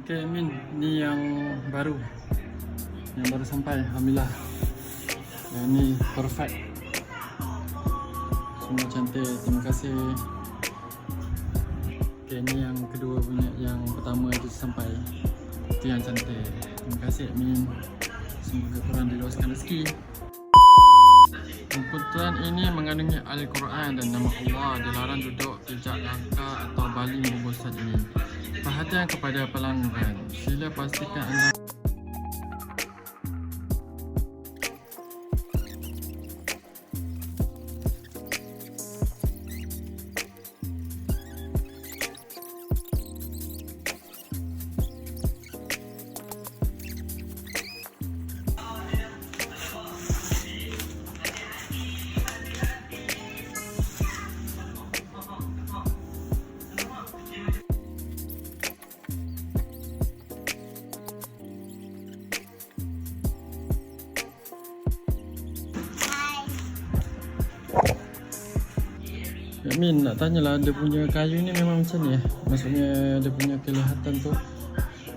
Okay Min, ni yang baru sampai, Alhamdulillah. Yang ni perfect, semua cantik, terima kasih. Okay, ni yang kedua punya, yang pertama tu sampai, itu yang cantik. Terima kasih Min, semoga korang diluaskan rezeki. Kumpulan ini mengandungi Al-Quran dan nama Allah. Dilarang duduk, pijak langkah atau baling bungkusan ini. Perhatian kepada pelanggan, sila pastikan anda Min, nak tanyalah, dia punya kayu ni memang macam ni maksudnya dia punya kelihatan tu,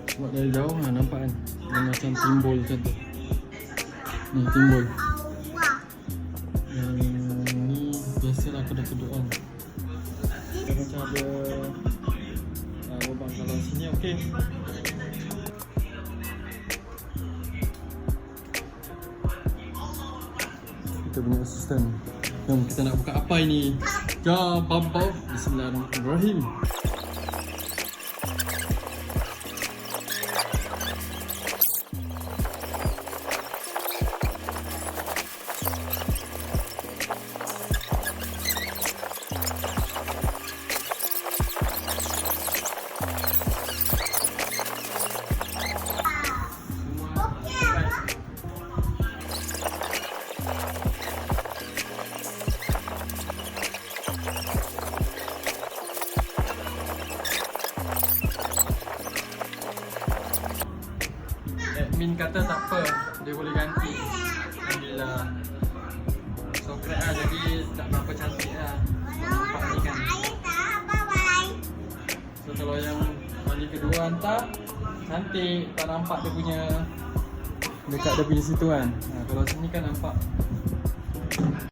sebab dari jauh nampak kan dia macam timbul macam tu. Ni timbul. Yang ni biasalah kedut-kedut kan. Dia macam ada lubang. Kalau sini okey. Kita punya asisten. Jom kita nak buka apa ini? Jom, bau. Bismillahirrahmanirrahim. Admin kata tak apa, dia boleh ganti. Alhamdulillah. So crack lah, jadi tak berapa cantik lah. Nampak ni kan. So kalau yang kali kedua hantar, cantik, tak nampak dia punya dekat dia punya situ kan. Kalau sini kan nampak.